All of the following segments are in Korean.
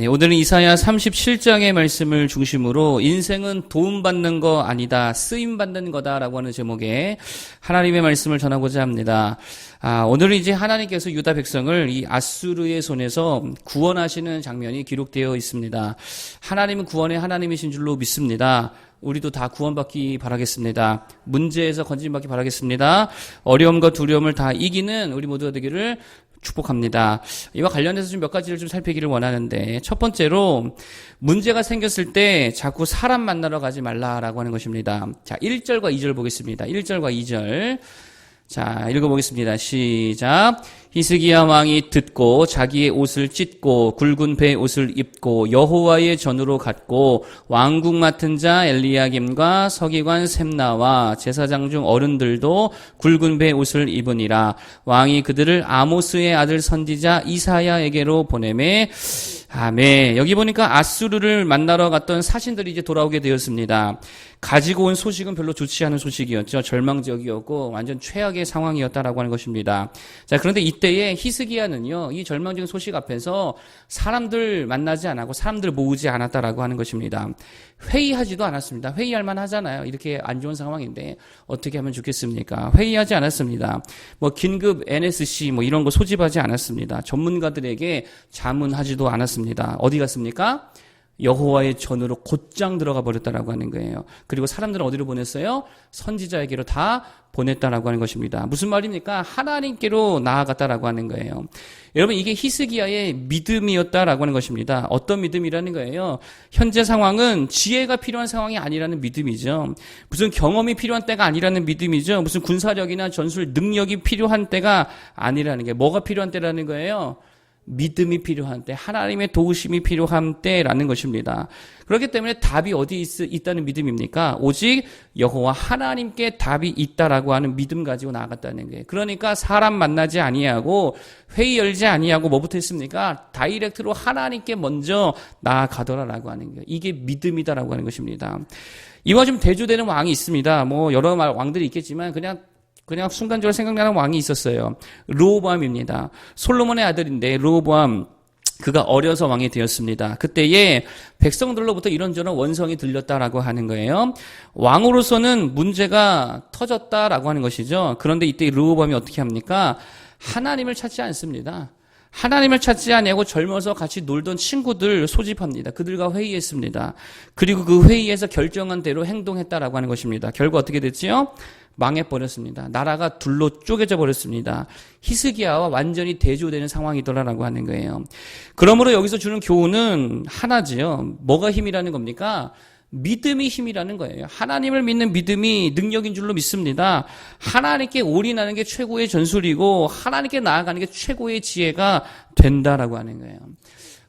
네, 오늘은 이사야 37장의 말씀을 중심으로 인생은 도움받는 거 아니다, 쓰임받는 거다라고 하는 제목의 하나님의 말씀을 전하고자 합니다. 오늘은 이제 하나님께서 유다 백성을 이 아수르의 손에서 구원하시는 장면이 기록되어 있습니다. 하나님은 구원의 하나님이신 줄로 믿습니다. 우리도 다 구원받기 바라겠습니다. 문제에서 건짐받기 바라겠습니다. 어려움과 두려움을 다 이기는 우리 모두가 되기를 축복합니다. 이와 관련해서 좀 몇 가지를 좀 살피기를 원하는데, 첫 번째로 문제가 생겼을 때 자꾸 사람 만나러 가지 말라라고 하는 것입니다. 자, 1절과 2절 보겠습니다. 1절과 2절. 자, 읽어보겠습니다. 시작. 히스기야 왕이 듣고 자기의 옷을 찢고 굵은 배 옷을 입고 여호와의 전으로 갔고 왕국 맡은 자 엘리야김과 서기관 셈나와 제사장 중 어른들도 굵은 배 옷을 입으니라. 왕이 그들을 아모스의 아들 선지자 이사야에게로 보내매. 아멘. 여기 보니까 아수르를 만나러 갔던 사신들이 이제 돌아오게 되었습니다. 가지고 온 소식은 별로 좋지 않은 소식이었죠. 절망적이었고 완전 최악의 상황이었다라고 하는 것입니다. 자, 그런데 이때에 히스기야는요, 이 절망적인 소식 앞에서 사람들 만나지 않았고 사람들 모으지 않았다라고 하는 것입니다. 회의하지도 않았습니다. 회의할 만하잖아요. 이렇게 안 좋은 상황인데 어떻게 하면 좋겠습니까? 회의하지 않았습니다. 긴급 NSC 이런 거 소집하지 않았습니다. 전문가들에게 자문하지도 않았습니다. 어디 갔습니까? 여호와의 전으로 곧장 들어가 버렸다라고 하는 거예요. 그리고 사람들은 어디로 보냈어요? 선지자에게로 다 보냈다라고 하는 것입니다. 무슨 말입니까? 하나님께로 나아갔다라고 하는 거예요. 여러분, 이게 히스기야의 믿음이었다라고 하는 것입니다. 어떤 믿음이라는 거예요? 현재 상황은 지혜가 필요한 상황이 아니라는 믿음이죠. 무슨 경험이 필요한 때가 아니라는 믿음이죠. 무슨 군사력이나 전술 능력이 필요한 때가 아니라는 게, 뭐가 필요한 때라는 거예요? 믿음이 필요한 때, 하나님의 도우심이 필요한 때라는 것입니다. 그렇기 때문에 답이 어디 있다는 믿음입니까? 오직 여호와 하나님께 답이 있다라고 하는 믿음 가지고 나아갔다는 거예요. 그러니까 사람 만나지 아니하고 회의 열지 아니하고 뭐부터 했습니까? 다이렉트로 하나님께 먼저 나아가더라라고 하는 거예요. 이게 믿음이다라고 하는 것입니다. 이와 좀 대조되는 왕이 있습니다. 여러 왕들이 있겠지만 그냥 순간적으로 생각나는 왕이 있었어요. 르호보암입니다. 솔로몬의 아들인데 르호보암, 그가 어려서 왕이 되었습니다. 그때에 백성들로부터 이런저런 원성이 들렸다라고 하는 거예요. 왕으로서는 문제가 터졌다라고 하는 것이죠. 그런데 이때 르호보암이 어떻게 합니까? 하나님을 찾지 않습니다. 하나님을 찾지 아니하고 젊어서 같이 놀던 친구들 소집합니다. 그들과 회의했습니다. 그리고 그 회의에서 결정한 대로 행동했다라고 하는 것입니다. 결과 어떻게 됐지요? 망해버렸습니다. 나라가 둘로 쪼개져 버렸습니다. 히스기야와 완전히 대조되는 상황이더라라고 하는 거예요. 그러므로 여기서 주는 교훈은 하나지요. 뭐가 힘이라는 겁니까? 믿음이 힘이라는 거예요. 하나님을 믿는 믿음이 능력인 줄로 믿습니다. 하나님께 올인하는 게 최고의 전술이고 하나님께 나아가는 게 최고의 지혜가 된다라고 하는 거예요.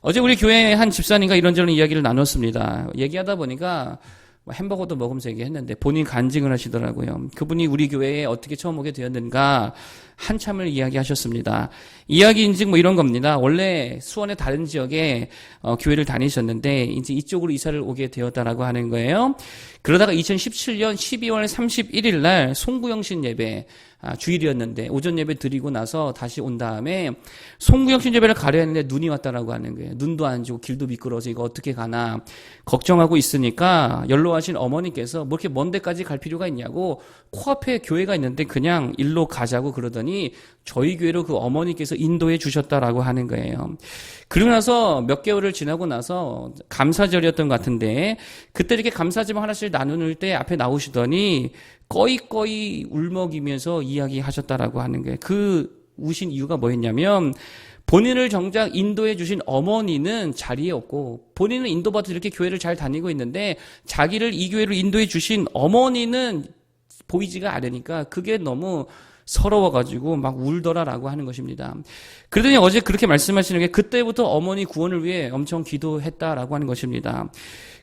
어제 우리 교회 한 집사님과 이런저런 이야기를 나눴습니다. 얘기하다 보니까 햄버거도 먹으면서 얘기했는데 본인 간증을 하시더라고요. 그분이 우리 교회에 어떻게 처음 오게 되었는가 한참을 이야기하셨습니다. 이야기인즉 이런 겁니다. 원래 수원의 다른 지역에 교회를 다니셨는데 이제 이쪽으로 이사를 오게 되었다라고 하는 거예요. 그러다가 2017년 12월 31일 날 송구영신 예배, 주일이었는데 오전 예배 드리고 나서 다시 온 다음에 송구영신 예배를 가려 했는데 눈이 왔다라고 하는 거예요. 눈도 안 좋고 길도 미끄러워서 이거 어떻게 가나 걱정하고 있으니까 연로하신 어머니께서 이렇게 먼 데까지 갈 필요가 있냐고, 코앞에 교회가 있는데 그냥 일로 가자고 그러더니 저희 교회로 그 어머니께서 인도해 주셨다라고 하는 거예요. 그러고 나서 몇 개월을 지나고 나서 감사절이었던 것 같은데 그때 이렇게 감사짐 하나씩 나눌 때 앞에 나오시더니 꺼이꺼이 울먹이면서 이야기하셨다라고 하는 거예요. 그 우신 이유가 뭐였냐면 본인을 정작 인도해 주신 어머니는 자리에 없고 본인은 인도받아서 이렇게 교회를 잘 다니고 있는데 자기를 이 교회로 인도해 주신 어머니는 보이지가 않으니까 그게 너무 서러워가지고 막 울더라라고 하는 것입니다. 그러더니 어제 그렇게 말씀하시는 게 그때부터 어머니 구원을 위해 엄청 기도했다라고 하는 것입니다.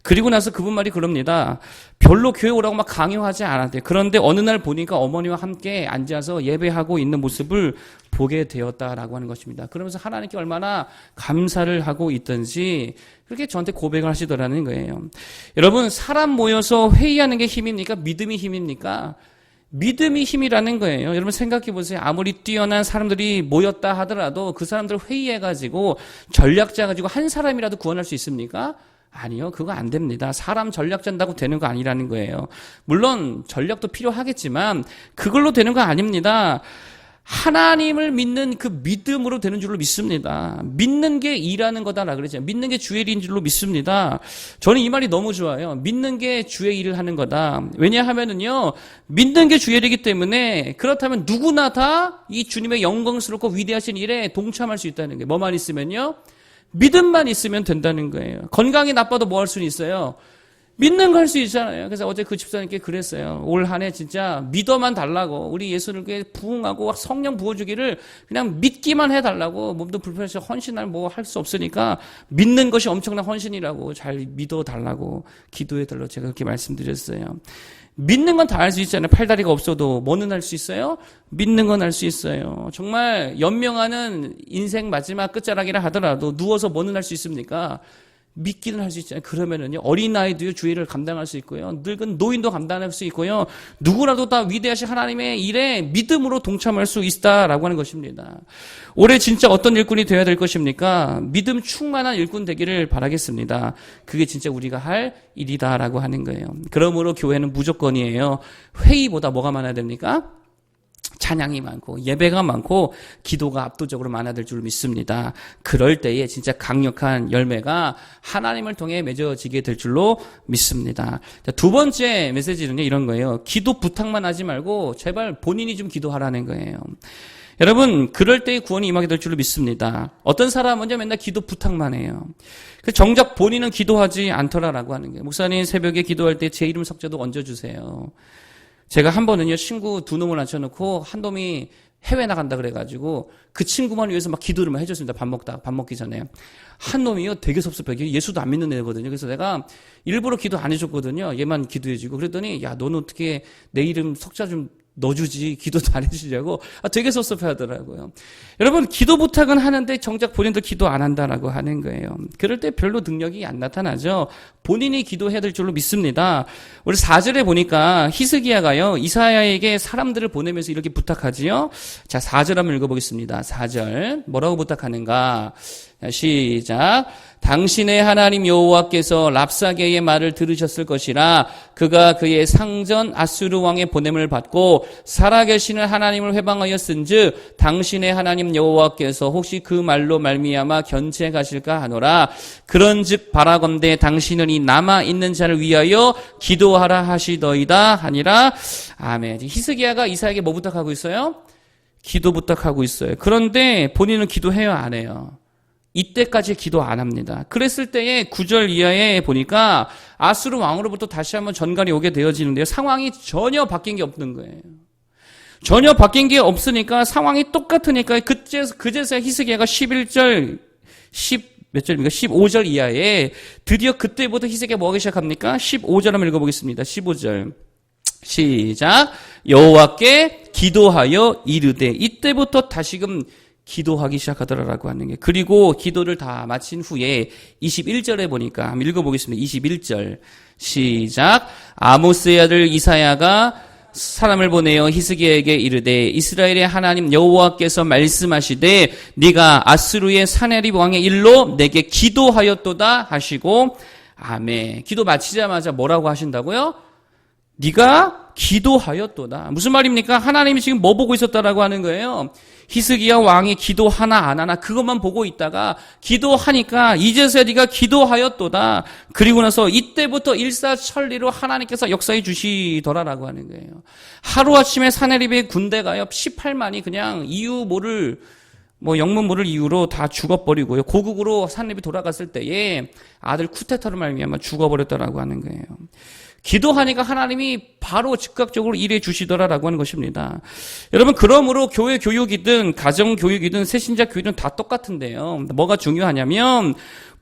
그리고 나서 그분 말이 그럽니다. 별로 교회 오라고 막 강요하지 않았대요. 그런데 어느 날 보니까 어머니와 함께 앉아서 예배하고 있는 모습을 보게 되었다라고 하는 것입니다. 그러면서 하나님께 얼마나 감사를 하고 있던지 그렇게 저한테 고백을 하시더라는 거예요. 여러분, 사람 모여서 회의하는 게 힘입니까? 믿음이 힘입니까? 믿음이 힘이라는 거예요. 여러분 생각해 보세요. 아무리 뛰어난 사람들이 모였다 하더라도 그 사람들 회의해가지고 전략자 가지고 한 사람이라도 구원할 수 있습니까? 아니요. 그거 안 됩니다. 사람 전략 짠다고 되는 거 아니라는 거예요. 물론 전략도 필요하겠지만 그걸로 되는 거 아닙니다. 하나님을 믿는 그 믿음으로 되는 줄로 믿습니다. 믿는 게 일하는 거다라 그러죠. 믿는 게 주의 일인 줄로 믿습니다. 저는 이 말이 너무 좋아요. 믿는 게 주의 일을 하는 거다. 왜냐하면은요, 믿는 게 주의 일이기 때문에 그렇다면 누구나 다 이 주님의 영광스럽고 위대하신 일에 동참할 수 있다는 거예요. 뭐만 있으면요? 믿음만 있으면 된다는 거예요. 건강이 나빠도 뭐 할 수는 있어요? 믿는 거 할 수 있잖아요. 그래서 어제 그 집사님께 그랬어요. 올 한 해 진짜 믿어만 달라고. 우리 예수님께 부흥하고 성령 부어주기를 그냥 믿기만 해달라고. 몸도 불편해서 헌신할 뭐 할 수 없으니까 믿는 것이 엄청난 헌신이라고. 잘 믿어달라고 기도해달라고 제가 그렇게 말씀드렸어요. 믿는 건 다 할 수 있잖아요. 팔다리가 없어도 뭐는 할 수 있어요? 믿는 건 할 수 있어요. 정말 연명하는 인생 마지막 끝자락이라 하더라도 누워서 뭐는 할 수 있습니까? 믿기는 할 수 있잖아요. 그러면은요, 어린아이도요, 주의를 감당할 수 있고요, 늙은 노인도 감당할 수 있고요, 누구라도 다 위대하신 하나님의 일에 믿음으로 동참할 수 있다라고 하는 것입니다. 올해 진짜 어떤 일꾼이 되어야 될 것입니까? 믿음 충만한 일꾼 되기를 바라겠습니다. 그게 진짜 우리가 할 일이다라고 하는 거예요. 그러므로 교회는 무조건이에요. 회의보다 뭐가 많아야 됩니까? 찬양이 많고 예배가 많고 기도가 압도적으로 많아질 줄 믿습니다. 그럴 때에 진짜 강력한 열매가 하나님을 통해 맺어지게 될 줄로 믿습니다. 자, 두 번째 메시지는요, 이런 거예요. 기도 부탁만 하지 말고 제발 본인이 좀 기도하라는 거예요. 여러분, 그럴 때에 구원이 임하게 될 줄로 믿습니다. 어떤 사람은요, 맨날 기도 부탁만 해요. 정작 본인은 기도하지 않더라라고 하는 거예요. 목사님, 새벽에 기도할 때 제 이름 석자도 얹어주세요. 제가 한 번은요, 친구 두 놈을 앉혀놓고 한 놈이 해외 나간다 그래가지고 그 친구만 위해서 막 기도를 막 해줬습니다. 밥 먹기 전에. 한 놈이요, 되게 섭섭해요. 예수도 안 믿는 애거든요. 그래서 내가 일부러 기도 안 해줬거든요. 얘만 기도해주고. 그랬더니, 야, 너는 어떻게 내 이름 석자 좀 넣어주지, 기도도 안 해주냐고. 되게 섭섭해 하더라고요. 여러분, 기도 부탁은 하는데 정작 본인도 기도 안 한다라고 하는 거예요. 그럴 때 별로 능력이 안 나타나죠. 본인이 기도해야 될 줄로 믿습니다. 우리 4절에 보니까 히스기야가요, 이사야에게 사람들을 보내면서 이렇게 부탁하지요. 자, 4절 한번 읽어보겠습니다. 4절. 뭐라고 부탁하는가? 시작. 당신의 하나님 여호와께서 랍사게의 말을 들으셨을 것이라 그가 그의 상전 아수르 왕의 보냄을 받고 살아계시는 하나님을 회방하였은즉 당신의 하나님 여호와께서 혹시 그 말로 말미암아 견체 가실까 하노라. 그런즉 바라건대 당신은 이 남아 있는 자를 위하여 기도하라 하시더이다 하니라. 아멘. 히스기야가 이사야에게 뭐 부탁하고 있어요? 기도 부탁하고 있어요. 그런데 본인은 기도해요, 안 해요? 이때까지 기도 안 합니다. 그랬을 때에 9절 이하에 보니까 아수르 왕으로부터 다시 한번 전갈이 오게 되어지는데요. 상황이 전혀 바뀐 게 없는 거예요. 전혀 바뀐 게 없으니까 상황이 똑같으니까 그제서야 히스기야가 11절, 몇 절입니까? 15절 이하에 드디어 그때부터 히스기야가 뭐 하기 시작합니까? 15절 한번 읽어보겠습니다. 15절. 시작. 여호와께 기도하여 이르되. 이때부터 다시금 기도하기 시작하더라라고 하는 게. 그리고 기도를 다 마친 후에 21절에 보니까 한번 읽어보겠습니다. 21절 시작. 아모스의 아들 이사야가 사람을 보내어 히스기야에게 이르되 이스라엘의 하나님 여호와께서 말씀하시되 네가 아스루의 사네립 왕의 일로 내게 기도하였도다 하시고 아멘. 기도 마치자마자 뭐라고 하신다고요? 네가 기도하였도다. 무슨 말입니까? 하나님이 지금 뭐 보고 있었다라고 하는 거예요? 히스기야 왕이 기도하나 안 하나 그것만 보고 있다가 기도하니까 이제서야 네가 기도하였도다. 그리고 나서 이때부터 일사천리로 하나님께서 역사해 주시더라라고 하는 거예요. 하루아침에 사네립의 군대가요 18만이 그냥 이유 모를 영문 모를 이유로 다 죽어버리고요. 고국으로 사네립이 돌아갔을 때에 아들 쿠데타로 말미암아 죽어버렸다라고 하는 거예요. 기도하니까 하나님이 바로 즉각적으로 일해 주시더라라고 하는 것입니다. 여러분, 그러므로 교회 교육이든 가정 교육이든 새신자 교육이든 다 똑같은데요. 뭐가 중요하냐면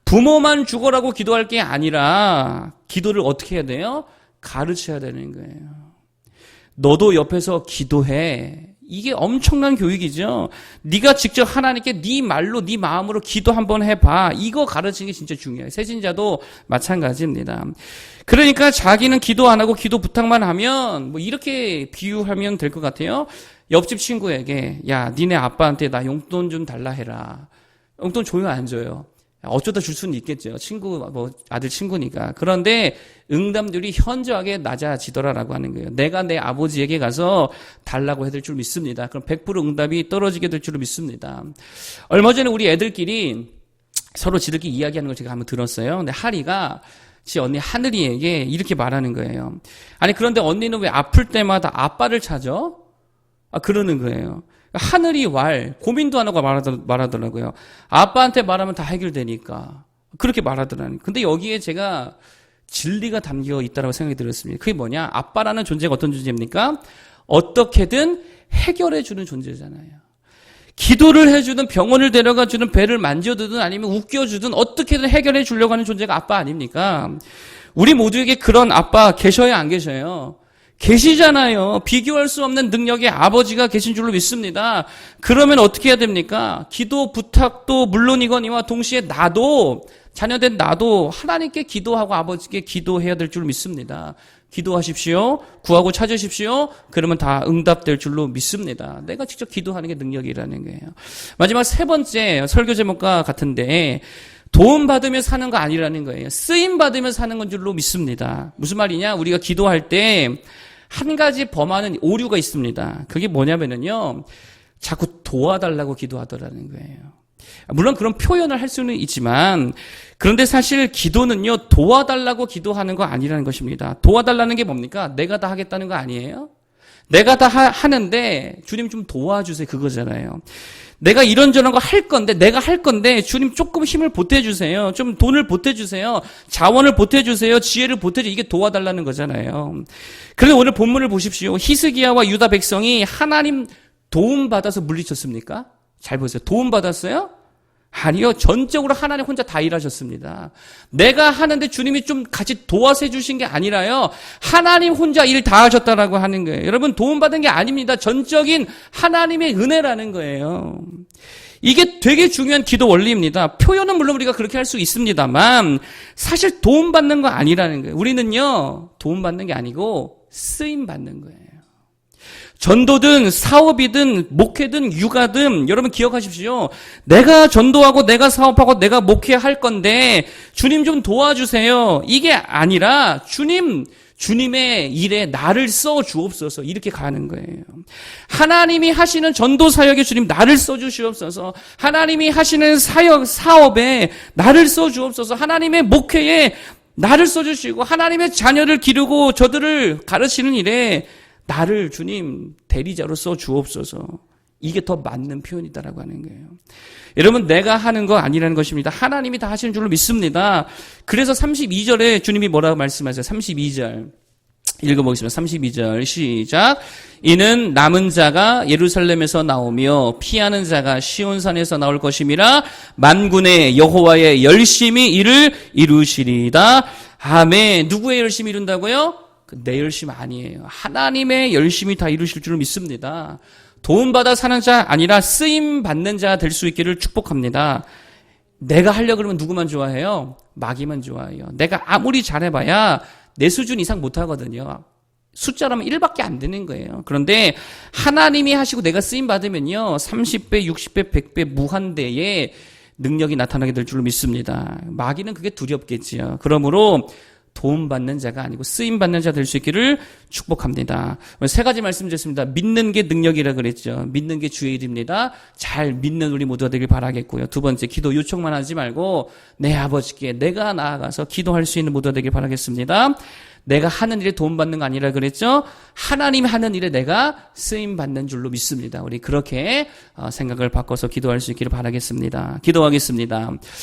부모만 죽어라고 기도할 게 아니라 기도를 어떻게 해야 돼요? 가르쳐야 되는 거예요. 너도 옆에서 기도해. 이게 엄청난 교육이죠. 네가 직접 하나님께 네 말로 네 마음으로 기도 한번 해봐. 이거 가르치는 게 진짜 중요해요. 세신자도 마찬가지입니다. 그러니까 자기는 기도 안 하고 기도 부탁만 하면 뭐 이렇게 비유하면 될 것 같아요. 옆집 친구에게 야 니네 아빠한테 나 용돈 좀 달라 해라. 용돈 줘요 안 줘요? 어쩌다 줄 수는 있겠죠. 친구, 뭐, 아들 친구니까. 그런데 응답률이 현저하게 낮아지더라라고 하는 거예요. 내가 내 아버지에게 가서 달라고 해야 될 줄 믿습니다. 그럼 100% 응답이 떨어지게 될 줄로 믿습니다. 얼마 전에 우리 애들끼리 서로 지들끼리 이야기하는 걸 제가 한번 들었어요. 근데 하리가 지 언니 하늘이에게 이렇게 말하는 거예요. 아니, 그런데 언니는 왜 아플 때마다 아빠를 찾아? 그러는 거예요. 하늘이 고민도 안 하고 말하더라고요. 아빠한테 말하면 다 해결되니까. 그렇게 말하더라고요. 근데 여기에 제가 진리가 담겨 있다고 생각이 들었습니다. 그게 뭐냐? 아빠라는 존재가 어떤 존재입니까? 어떻게든 해결해주는 존재잖아요. 기도를 해주든 병원을 데려가주든 배를 만져주든 아니면 웃겨주든 어떻게든 해결해 주려고 하는 존재가 아빠 아닙니까? 우리 모두에게 그런 아빠 계셔요, 안 계셔요? 계시잖아요. 비교할 수 없는 능력의 아버지가 계신 줄로 믿습니다. 그러면 어떻게 해야 됩니까? 기도 부탁도 물론이거니와 동시에 자녀된 나도 하나님께 기도하고 아버지께 기도해야 될 줄로 믿습니다. 기도하십시오. 구하고 찾으십시오. 그러면 다 응답될 줄로 믿습니다. 내가 직접 기도하는 게 능력이라는 거예요. 마지막 세 번째 설교 제목과 같은데 도움받으며 사는 거 아니라는 거예요. 쓰임받으며 사는 건 줄로 믿습니다. 무슨 말이냐? 우리가 기도할 때 한 가지 범하는 오류가 있습니다. 그게 뭐냐면요. 자꾸 도와달라고 기도하더라는 거예요. 물론 그런 표현을 할 수는 있지만 그런데 사실 기도는요. 도와달라고 기도하는 거 아니라는 것입니다. 도와달라는 게 뭡니까? 내가 다 하겠다는 거 아니에요? 내가 다 하는데 주님 좀 도와주세요. 그거잖아요. 내가 이런저런 거 내가 할 건데 주님 조금 힘을 보태주세요. 좀 돈을 보태주세요. 자원을 보태주세요. 지혜를 보태주세요. 이게 도와달라는 거잖아요. 그런데 오늘 본문을 보십시오. 히스기야와 유다 백성이 하나님 도움받아서 물리쳤습니까? 잘 보세요. 도움받았어요? 아니요. 전적으로 하나님 혼자 다 일하셨습니다. 내가 하는데 주님이 좀 같이 도와서 해주신 게 아니라요. 하나님 혼자 일 다 하셨다라고 하는 거예요. 여러분 도움받은 게 아닙니다. 전적인 하나님의 은혜라는 거예요. 이게 되게 중요한 기도 원리입니다. 표현은 물론 우리가 그렇게 할 수 있습니다만 사실 도움받는 거 아니라는 거예요. 우리는요. 도움받는 게 아니고 쓰임받는 거예요. 전도든 사업이든 목회든 육아든 여러분 기억하십시오. 내가 전도하고 내가 사업하고 내가 목회할 건데 주님 좀 도와주세요. 이게 아니라 주님의 일에 나를 써 주옵소서 이렇게 가는 거예요. 하나님이 하시는 전도 사역에 주님 나를 써 주시옵소서. 하나님이 하시는 사업에 나를 써 주옵소서. 하나님의 목회에 나를 써 주시고 하나님의 자녀를 기르고 저들을 가르치는 일에 나를 주님 대리자로 써 주옵소서. 이게 더 맞는 표현이다라고 하는 거예요. 여러분 내가 하는 거 아니라는 것입니다. 하나님이 다 하시는 줄로 믿습니다. 그래서 32절에 주님이 뭐라고 말씀하세요? 32절 읽어보겠습니다. 32절 시작. 이는 남은 자가 예루살렘에서 나오며 피하는 자가 시온산에서 나올 것임이라 만군의 여호와의 열심히 이를 이루시리이다. 아멘. 누구의 열심히 이룬다고요? 내 열심 아니에요. 하나님의 열심히 다 이루실 줄 믿습니다. 도움받아 사는 자 아니라 쓰임받는 자 될 수 있기를 축복합니다. 내가 하려고 그러면 누구만 좋아해요? 마귀만 좋아해요. 내가 아무리 잘해봐야 내 수준 이상 못하거든요. 숫자라면 1밖에 안 되는 거예요. 그런데 하나님이 하시고 내가 쓰임받으면요. 30배, 60배, 100배 무한대의 능력이 나타나게 될 줄 믿습니다. 마귀는 그게 두렵겠지요. 그러므로 도움받는 자가 아니고 쓰임받는 자 될 수 있기를 축복합니다. 세 가지 말씀드렸습니다. 믿는 게 능력이라 그랬죠. 믿는 게 주의 일입니다. 잘 믿는 우리 모두가 되길 바라겠고요. 두 번째, 기도 요청만 하지 말고 내 아버지께 내가 나아가서 기도할 수 있는 모두가 되길 바라겠습니다. 내가 하는 일에 도움받는 거 아니라 그랬죠. 하나님 하는 일에 내가 쓰임받는 줄로 믿습니다. 우리 그렇게 생각을 바꿔서 기도할 수 있기를 바라겠습니다. 기도하겠습니다.